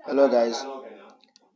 Hello guys,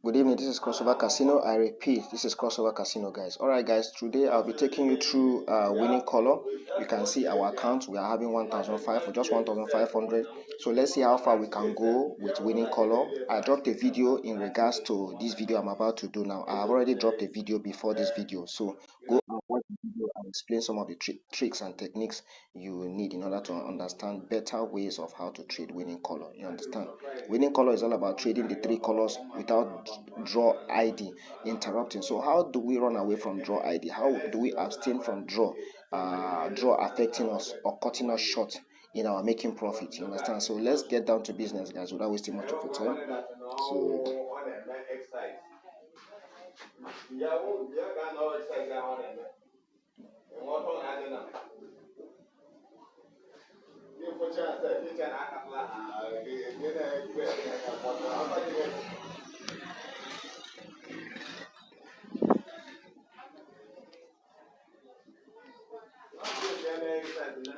good evening. This is Crossover Casino. I repeat, this is Crossover Casino, guys. Alright guys, today I'll be taking you through winning color. You can see our account. We are having 1,005 or just 1,500. So let's see how far we can go with winning color. I dropped a video in regards to this video I'm about to do now. I have already dropped a video before this video, so go and watch the video and explain some of the tricks and techniques you need in order to understand better ways of how to trade winning color. You understand? Winning color is all about trading the three colors without draw ID interrupting. So how do we run away from draw ID? How do we abstain from draw affecting us or cutting us short in our making profit? You understand? So let's get down to business, guys, without wasting much of your time. So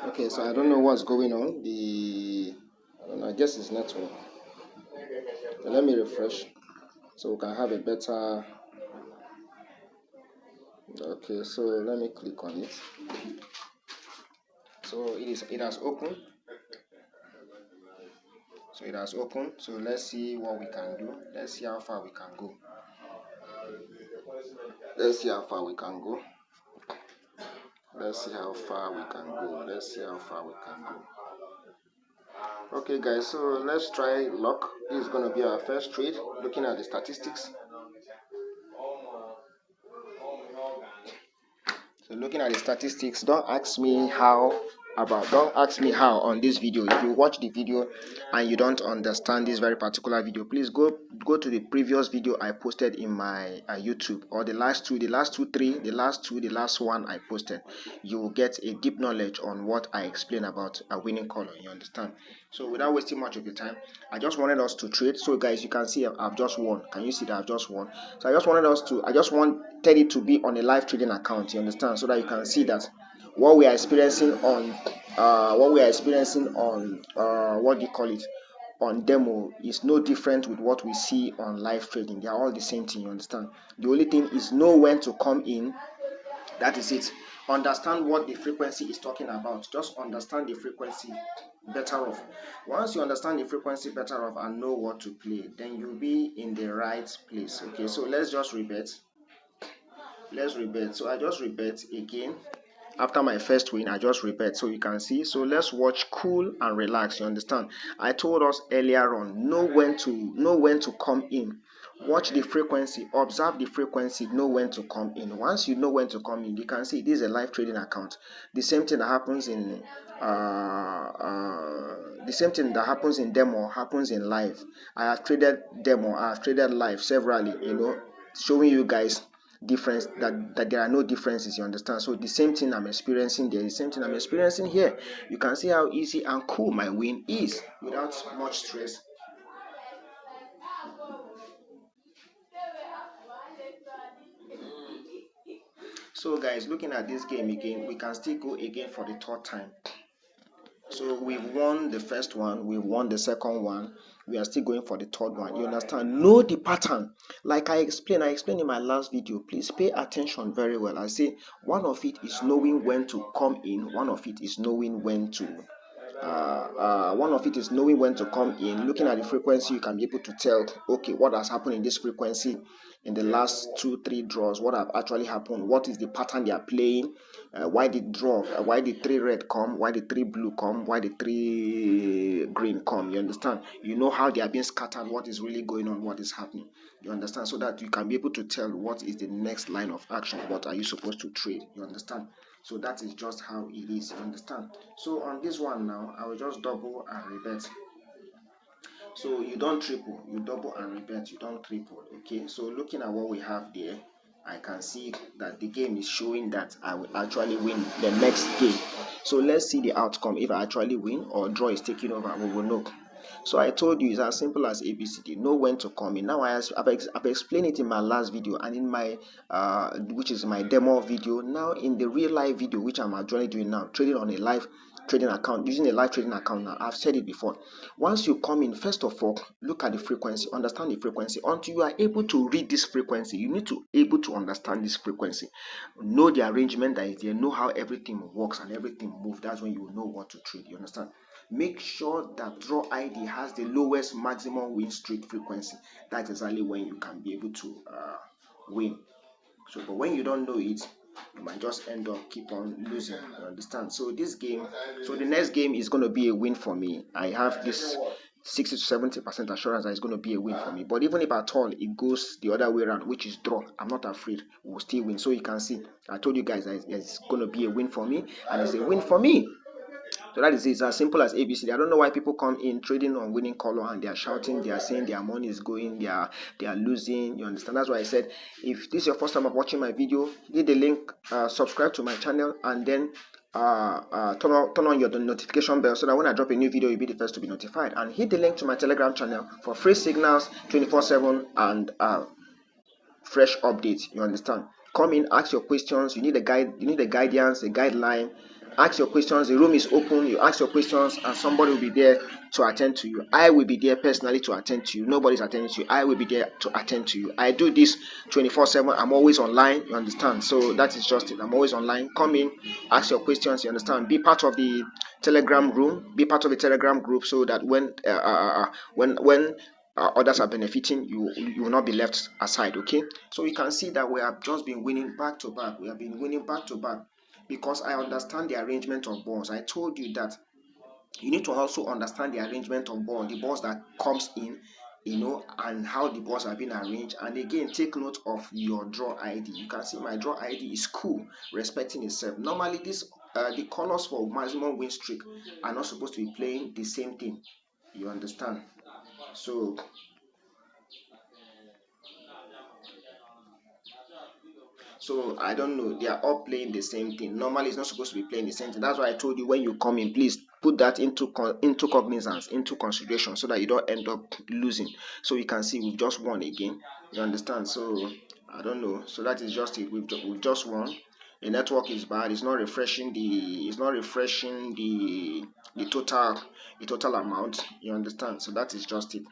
okay, so I don't know what's going on. I don't know, I guess it's network. So let me refresh so we can have a better. Okay, so let me click on it. So it has opened. So it has opened. So let's see what we can do. Let's see how far we can go. Let's see how far we can go. Let's see how far we can go. Let's see how far we can go. Okay guys, so let's try luck. This is going to be our first trade. Looking at the statistics. So looking at the statistics, don't ask me how on this video. If you watch the video and you don't understand this very particular video, please go to the previous video I posted in my YouTube, or the last one I posted. You will get a deep knowledge on what I explain about a winning color. You understand? So without wasting much of your time, I just wanted us to trade. So guys, you can see I've just won. Can you see that I've just won? So I just wanted it to be on a live trading account. You understand? So that you can see that what we are experiencing on what do you call it, on demo is no different with what we see on live trading. They are all the same thing. You understand? The only thing is know when to come in. That is it. Understand what the frequency is talking about. Just understand the frequency better off. Once you understand the frequency better off and know what to play, then you'll be in the right place. Okay, so let's just rebet. So I just rebet again. After my first win, I just rebet. So you can see. So let's watch cool and relax. You understand? I told us earlier on, know when to come in. Watch the frequency, observe the frequency, know when to come in. Once you know when to come in, you can see this is a live trading account. The same thing that happens in demo happens in live. I have traded demo, I have traded live severally, showing you guys difference that there are no differences. You understand? So the same thing I'm experiencing there, the same thing I'm experiencing here. You can see how easy and cool my win is without much stress. So guys, looking at this game again, we can still go again for the third time. So we've won the first one, we've won the second one, we are still going for the third one. You understand? Know the pattern. Like I explained in my last video. Please pay attention very well. I say one of it is knowing when to come in, one of it is knowing when to come in. Looking at the frequency, you can be able to tell, okay, what has happened in this frequency in the last 2-3 draws, what have actually happened, what is the pattern they are playing, why did 3 red come, why did 3 blue come, why did 3 green come. You understand? You know how they are being scattered, what is really going on, what is happening. You understand? So that you can be able to tell what is the next line of action, what are you supposed to trade. You understand? So that is just how it is. You understand? So on this one now, I will just double and rebet. So you don't triple, you double and rebet, you don't triple. Okay, so looking at what we have there, I can see that the game is showing that I will actually win the next game. So let's see the outcome. If I actually win or draw is taking over, we will know. So I told you it's as simple as ABCD. Know when to come in. Now I've explained it in my last video and in my which is my demo video. Now in the real life video, which I'm actually doing now, trading on a live trading account, using a live trading account. Now I've said it before. Once you come in, first of all, look at the frequency, understand the frequency. Until you are able to read this frequency, you need to able to understand this frequency, know the arrangement that is there, know how everything works and everything moves. That's when you will know what to trade. You understand? Make sure that draw ID has the lowest maximum win streak frequency. That's exactly when you can be able to win. So, but when you don't know it, you might just end up keep on losing. You understand? So this game, so the next game is going to be a win for me. I have this 60 to 70% assurance that it's going to be a win for me. But even if at all it goes the other way around, which is draw, I'm not afraid. We'll still win. So you can see, I told you guys that it's going to be a win for me, and it's a win for me. So that is it. It's as simple as ABCD. I don't know why people come in trading on winning color and they are shouting, they are saying their money is going, they are losing. You understand? That's why I said, if this is your first time of watching my video, hit the link, subscribe to my channel, and then turn on your notification bell so that when I drop a new video, you'll be the first to be notified. And hit the link to my Telegram channel for free signals 24/7 and fresh updates. You understand? Come in, ask your questions. You need a guide, you need a guidance, a guideline. Ask your questions. The room is open. You ask your questions, and somebody will be there to attend to you. I will be there personally to attend to you. Nobody's attending to you. I will be there to attend to you. I do this 24/7. I'm always online. You understand? So that is just it. I'm always online. Come in, ask your questions. You understand? Be part of the Telegram room. Be part of the Telegram group so that when others are benefiting, you will not be left aside. Okay, so you can see that we have just been winning back to back. We have been winning back to back because I understand the arrangement of balls. I told you that you need to also understand the arrangement of ball, the balls that comes in, and how the balls have been arranged. And again, take note of your draw ID. You can see my draw ID is cool, respecting itself. Normally this the colors for maximum win streak are not supposed to be playing the same thing. You understand? So I don't know. They are all playing the same thing. Normally, it's not supposed to be playing the same thing. That's why I told you when you come in, please put that into cognizance, into consideration, so that you don't end up losing. So you can see we've just won again. You understand? So I don't know. So that is just it. We've just won. The network is bad. It's not refreshing the total amount. You understand? So that is just it.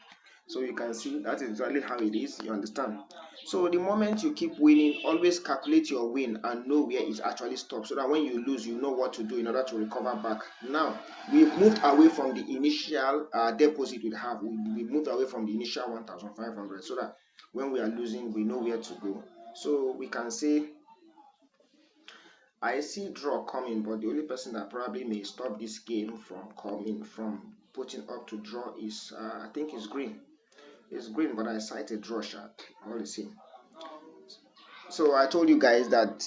So you can see that is exactly how it is. You understand? So the moment you keep winning, always calculate your win and know where it actually stops, so that when you lose, you know what to do in order to recover back. Now we've moved away from the initial deposit we have. We moved away from the initial 1,500, so that when we are losing, we know where to go. So we can say I see draw coming, but the only person that probably may stop this game from putting up to draw is I think it's green. It's green, but I cite a draw shot. All the same. So I told you guys that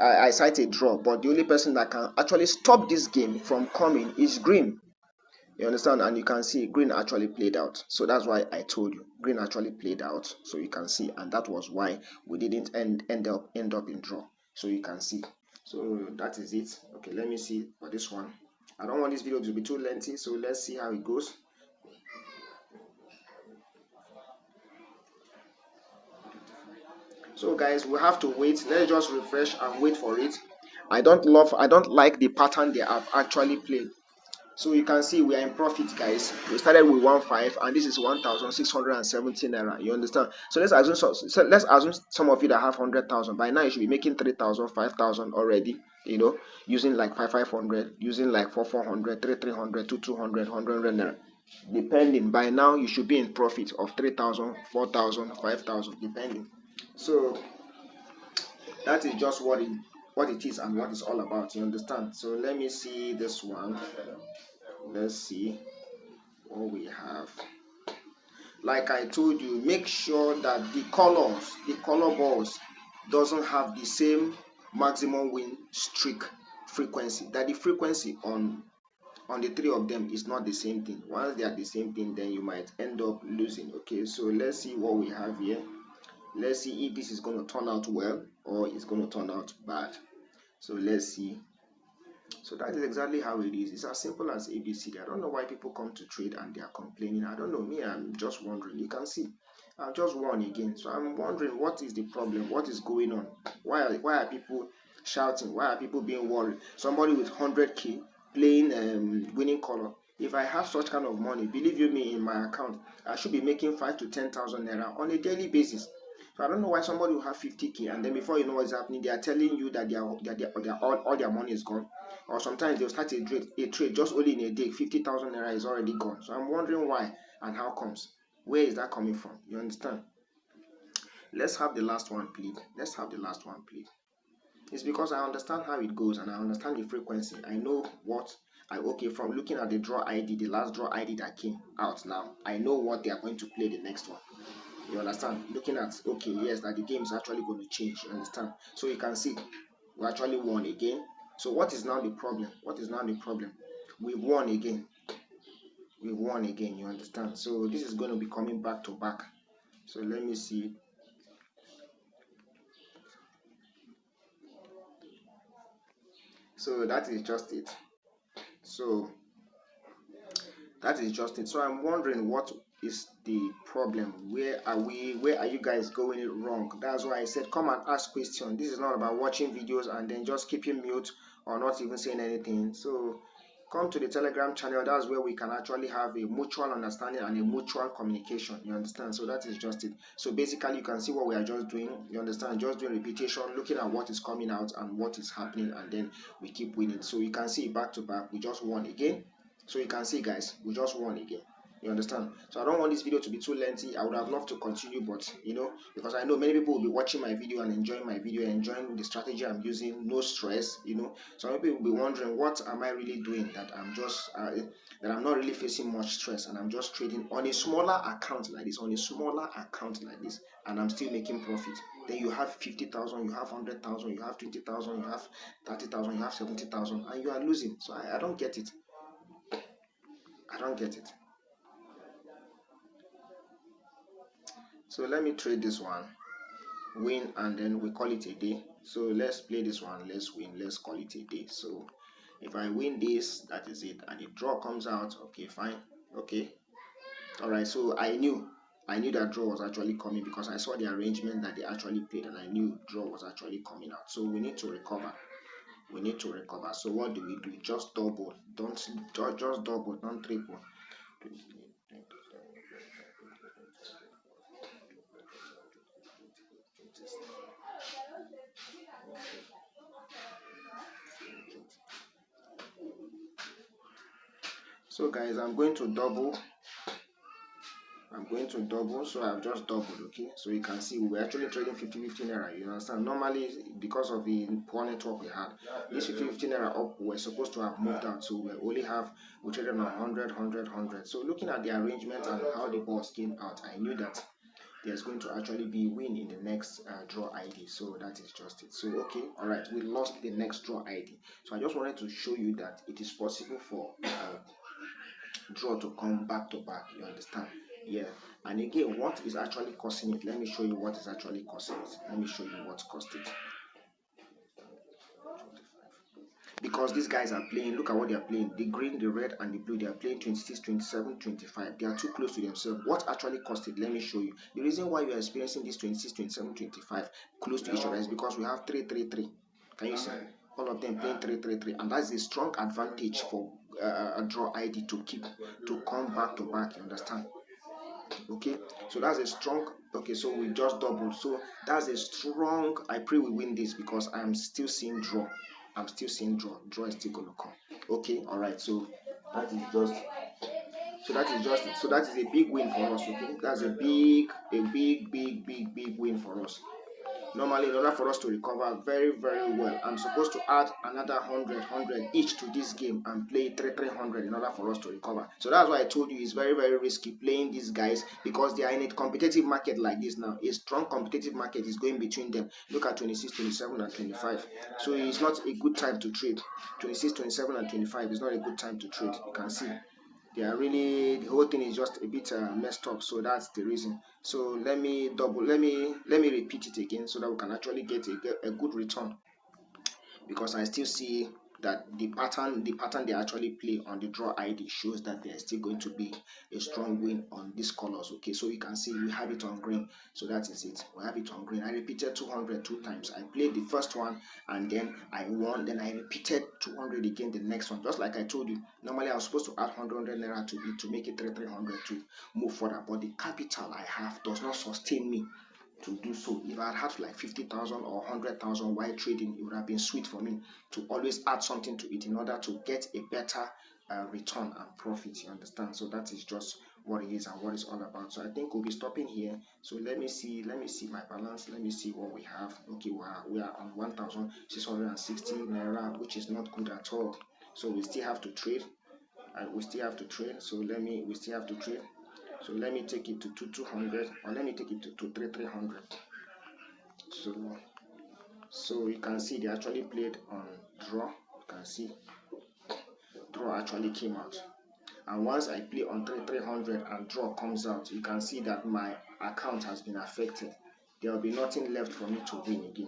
I cite a draw, but the only person that can actually stop this game from coming is green. You understand? And you can see green actually played out. So that's why I told you green actually played out. So you can see, and that was why we didn't end up in draw. So you can see. So that is it. Okay, let me see for this one. I don't want this video to be too lengthy, so let's see how it goes. So guys, we have to wait. Let's just refresh and wait for it. I don't like the pattern they have actually played. So you can see we are in profit, guys. We started with 1.5 and this is 1,670 naira. You understand? So let's assume some of you that have 100,000 by now you should be making 3,000, 5,000 already. Using like 500, using like 400, 300, 200, 100 naira. Depending, by now you should be in profit of 3,000, 4,000, 5,000, depending. So that is just what it is and what it's all about. You understand? So let me see this one. Let's see what we have. Like I told you, make sure that the color balls doesn't have the same maximum win streak frequency. That the frequency on the three of them is not the same thing. Once they are the same thing, then you might end up losing. Okay, so let's see what we have here. Let's see if this is going to turn out well or it's going to turn out bad. So let's see. So that is exactly how it is. It's as simple as ABCD. I don't know why people come to trade and they are complaining. I don't know. Me, I'm just wondering. You can see I've just won again. So I'm wondering, what is the problem? What is going on? Why are people shouting? Why are people being worried? Somebody with 100k playing winning color. If I have such kind of money, believe you me, in my account, I should be making 5 to 10,000 naira on a daily basis. So I don't know why somebody will have 50k, and then before you know what's happening, they are telling you that all their money is gone. Or sometimes they'll start a trade just only in a day, 50,000 naira is already gone. So I'm wondering why and how comes. Where is that coming from? You understand? Let's have the last one, please. Let's have the last one, please. It's because I understand how it goes and I understand the frequency. I know what okay, from looking at the draw ID, the last draw ID that came out now, I know what they are going to play the next one. You understand? Looking at, okay, yes, that the game is actually going to change. You understand? So you can see we actually won again. So what is now the problem? What is now the problem? We've won again. We've won again. You understand? So this is going to be coming back to back. So let me see. So that is just it. So that is just it. So I'm wondering what is the problem? Where are we? Where are you guys going it wrong? That's why I said come and ask questions. This is not about watching videos and then just keeping mute or not even saying anything. So come to the Telegram channel. That's where we can actually have a mutual understanding and a mutual communication. You understand? So that is just it. So basically you can see what we are just doing. You understand? Just doing repetition, looking at what is coming out and what is happening, and then we keep winning. So you can see back to back, we just won again. So you can see, guys, we just won again. You understand? So I don't want this video to be too lengthy. I would have loved to continue, but because I know many people will be watching my video and enjoying my video, enjoying the strategy I'm using, no stress. Some people will be wondering, what am I really doing that I'm just that I'm not really facing much stress, and I'm just trading on a smaller account like this, and I'm still making profit. Then you have 50,000, you have 100,000, you have 20,000, you have 30,000, you have 70,000, and you are losing. So I don't get it. I don't get it. So let me trade this one, win, and then we call it a day. So let's play this one, let's win, let's call it a day. So if I win this, that is it, and the draw comes out, okay, fine, okay, all right. So I knew that draw was actually coming because I saw the arrangement that they actually played, and I knew draw was actually coming out. So we need to recover. So what do? Just double. Just double, don't triple. So guys, I'm going to double. So I've just doubled. Okay, so you can see we're actually trading 50-50 naira. You understand? Normally, because of the poor network we had, this 50-50 naira up, we're supposed to have moved out, so we traded on 100. So looking at the arrangement and how the balls came out, I knew that there's going to actually be win in the next draw ID. So that is just it. So okay, all right, we lost the next draw ID. So I just wanted to show you that it is possible for draw to come back to back. You understand? Yeah. And again, what is actually causing it? Let me show you what is actually causing it. Let me show you what caused it. Because these guys are playing, look at what they are playing. The green, the red, and the blue, they are playing 26, 27, 25. They are too close to themselves. What actually caused it? Let me show you. The reason why we are experiencing this 26, 27, 25 close to each other is because we have 3, 3, 3. Can you see? All of them playing 3, 3, 3. And that's a strong advantage for a draw ID to come back to back. You understand? Okay, so that's a strong. Okay, so we just doubled. So that's a strong. I pray we win this because I'm still seeing draw. Draw is still gonna come. Okay, all right. So that is just. So that is a big win for us. Okay, that's a big win for us. Normally, in order for us to recover very, very well, I'm supposed to add another 100 each to this game and play 300 in order for us to recover. So that's why I told you it's very, very risky playing these guys because they are in a competitive market like this now. A strong competitive market is going between them. Look at 26, 27, and 25. So it's not a good time to trade. 26, 27, and 25 is not a good time to trade. You can see. They are really, the whole thing is just a bit messed up, so that's the reason. So let me repeat it again so that we can actually get a good return, because I still see that the pattern they actually play on the draw ID shows that there's still going to be a strong win on these colors. Okay, so you can see we have it on green. So that is it. We have it on green. I repeated 200 two times. I played the first one and then I won. Then I repeated 200 again the next one. Just like I told you, normally I was supposed to add 100 naira to it to make it 300 to move further. But the capital I have does not sustain me to do so. If I had like 50,000 or 100,000 while trading, it would have been sweet for me to always add something to it in order to get a better return and profit. You understand? So that is just what it is and what it's all about. So I think we'll be stopping here. So let me see my balance. Let me see what we have. Okay, we are on 1,660 naira, which is not good at all. So we still have to trade. And we still have to trade. So we still have to trade. So let me take it to 200 or let me take it to 300. So you can see they actually played on draw. You can see draw actually came out. And once I play on 300 and draw comes out, you can see that my account has been affected. There will be nothing left for me to win again.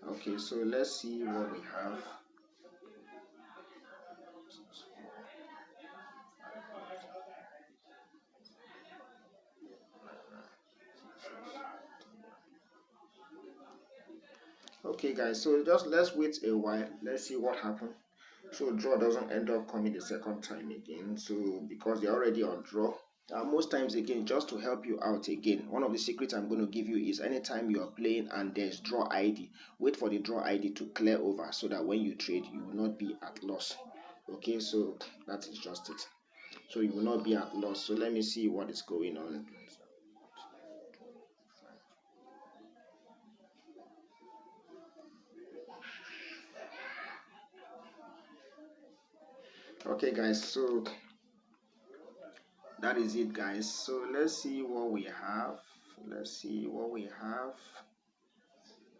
Okay, so let's see what we have. Okay guys, so just let's wait a while. Let's see what happens. So draw doesn't end up coming the second time again. So because they're already on draw. Most times again, just to help you out again, one of the secrets I'm going to give you is anytime you are playing and there's draw ID, wait for the draw ID to clear over so that when you trade, you will not be at loss. Okay, so that is just it. So you will not be at loss. So let me see what is going on. Okay guys, so that is it guys. So let's see what we have. Let's see what we have.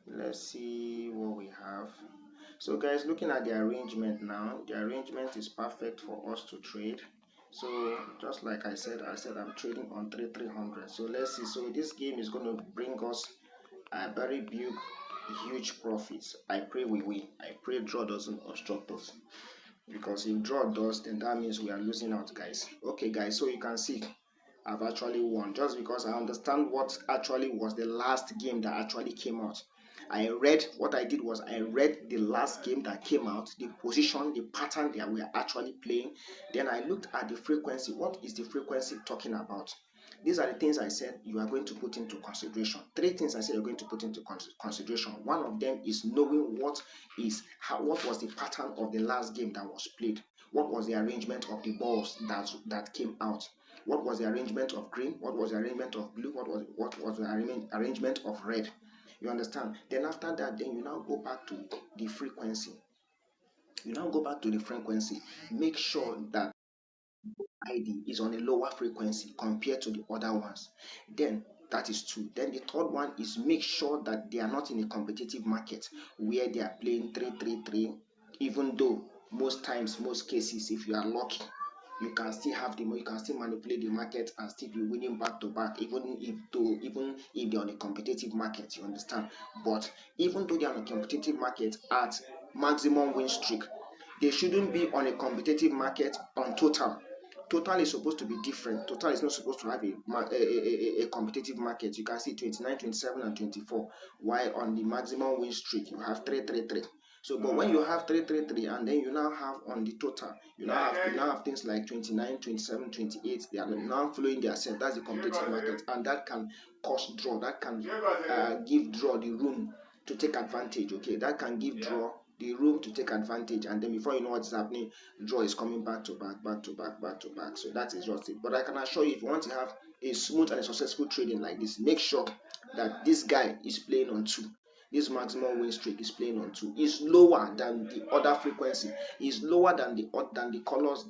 Let's see what we have. So guys, looking at the arrangement now, the arrangement is perfect for us to trade. So just like I said I'm trading on 300. So let's see. So this game is going to bring us a very big, huge profits. I pray we win. I pray draw doesn't obstruct us. Because if draw does, then that means we are losing out, guys. Okay, guys. So you can see I've actually won just because I understand what actually was the last game that actually came out. I read what I did was I read the last game that came out, the position, the pattern that we are actually playing. Then I looked at the frequency. What is the frequency talking about? These are the things I said you are going to put into consideration. Three things I said you're going to put into consideration. One of them is knowing what was the pattern of the last game that was played. What was the arrangement of the balls that came out? What was the arrangement of green? What was the arrangement of blue? What was the arrangement of red? You understand? Then after that, then you now go back to the frequency. Make sure that ID is on a lower frequency compared to the other ones. Then that is two. Then the third one is make sure that they are not in a competitive market where they are playing 3-3-3, even though most times, most cases, if you are lucky, you can still have you can still manipulate the market and still be winning back to back, even if they're on a competitive market, you understand. But even though they're on a competitive market at maximum win streak, they shouldn't be on a competitive market on total. Total is supposed to be different. Total is not supposed to have a competitive market. You can see 29, 27, and 24, while on the maximum win streak you have 3-3-3. So, but when you have 3-3-3 and then you now have on the total, you now have things like 29, 27, 28. They are now following their set. That's the competitive market, and that can cause draw. That can give draw the room to take advantage. Okay, that can give draw the room to take advantage, and then before you know what's happening, draw is coming back to back, back to back, back to back. So that is just it. But I can assure you, if you want to have a smooth and a successful trading like this, make sure that this guy is playing on two. This maximum win streak is playing on two. Is lower than the other frequency. Is lower than the colors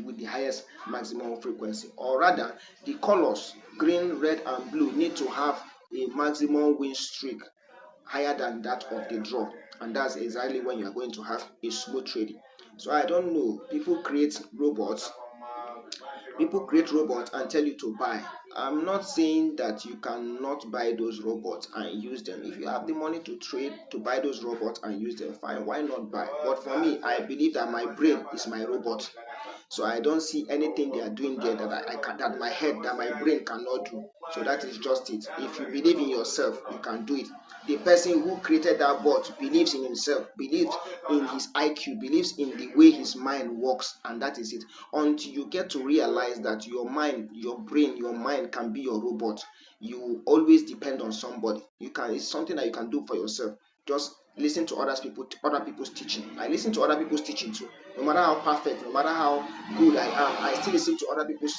with the highest maximum frequency, or rather, the colors green, red, and blue need to have a maximum win streak higher than that of the draw, and that's exactly when you are going to have a smooth trading. So I don't know, people create robots People create robots and tell you to buy. I'm not saying that you cannot buy those robots and use them. If you have the money to trade to buy those robots and use them, fine, why not buy? But for me, I believe that my brain is my robot. So I don't see anything they are doing there that I can, that my head, that my brain cannot do. So that is just it. If you believe in yourself, you can do it. The person who created that bot believes in himself, believes in his IQ, believes in the way his mind works, and that is it. Until you get to realize that your mind, your brain, your mind can be your robot, you always depend on somebody. You can, it's something that you can do for yourself. Just listen to other people's teaching. I listen to other people's teaching too. No matter how perfect, no matter how good I am, I still listen to other people's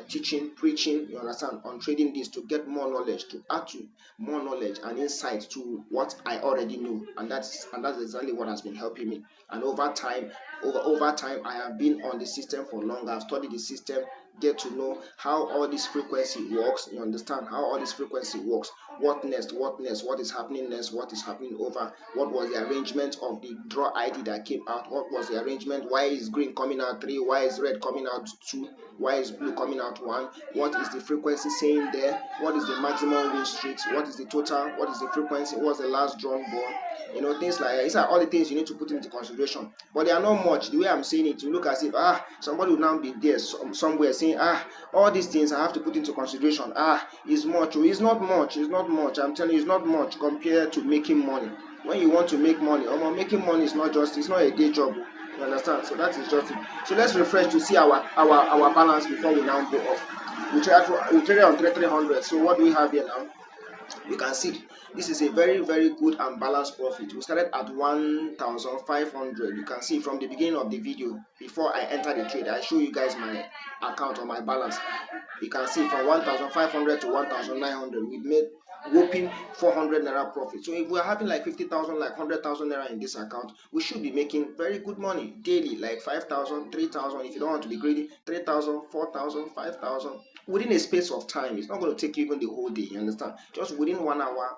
teaching, preaching, you understand, on trading this to get more knowledge, to add to more knowledge and insight to what I already know. And that's exactly what has been helping me. And over time, I have been on the system for long. I've studied the system, get to know how all this frequency works. You understand how all this frequency works. What next? What next? What is happening next? What is happening over? What was the arrangement of the draw ID that came out? What was the arrangement? Why is green coming out 3? Why is red coming out 2? Why is blue coming out 1? What is the frequency saying there? What is the maximum win streaks? What is the total? What is the frequency? What's the last drawn ball? Things like that. These are all the things you need to put into consideration. But they are not much. The way I'm saying it, you look as if somebody will now be there somewhere saying all these things I have to put into consideration. It's much. It's not much. It's not much. I'm telling you, it's not much compared to making money. When you want to make money, making money is it's not a day job. You understand? So that is just it. So let's refresh to see our balance before we now go off. We traded on 300. So what do we have here now? You can see this is a very, very good and balanced profit. We started at 1,500. You can see from the beginning of the video, before I enter the trade, I show you guys my account or my balance. You can see from 1,500 to 1,900, we made whopping 400 naira profit. So if we're having like 50,000, like 100,000 naira in this account, we should be making very good money daily, like 5,000, 3,000. If you don't want to be greedy, 3,000, 4,000, 5,000 within a space of time. It's not going to take you even the whole day. You understand? Just within 1 hour,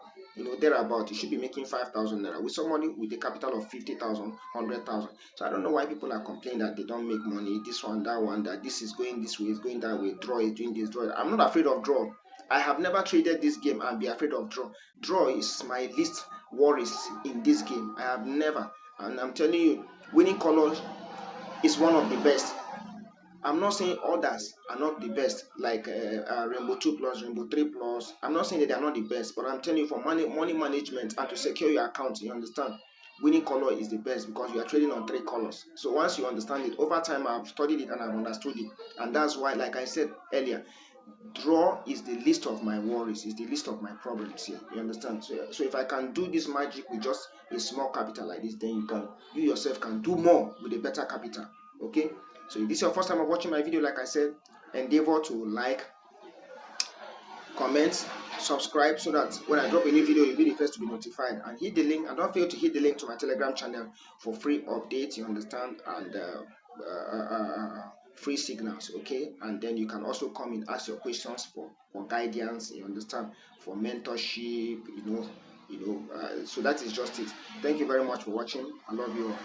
thereabout, you should be making 5,000 naira with somebody with a capital of 50,000, 100,000. So I don't know why people are complaining that they don't make money. This one, that one, that this is going this way, is going that way. Draw is doing this, draw. I'm not afraid of draw. I have never traded this game and be afraid of draw. Draw is my least worries in this game. I have never, and I'm telling you, winning colors is one of the best. I'm not saying others are not the best, like Rainbow 2 Plus, Rainbow 3 Plus. I'm not saying that they are not the best, but I'm telling you, for money management and to secure your account, you understand, winning color is the best because you are trading on 3 colors. So once you understand it, over time I've studied it and I've understood it. And that's why, like I said earlier, draw is the least of my worries, is the least of my problems here. You understand? So if I can do this magic with just a small capital like this, then you yourself can do more with a better capital. Okay? So if this is your first time of watching my video, like I said, endeavor to like, comment, subscribe, so that when I drop a new video, you'll be the first to be notified. And hit the link, and don't fail to hit the link to my Telegram channel for free updates, you understand, and free signals. Okay? And then you can also come and ask your questions for guidance, you understand, for mentorship, so that is just it. Thank you very much for watching. I love you all.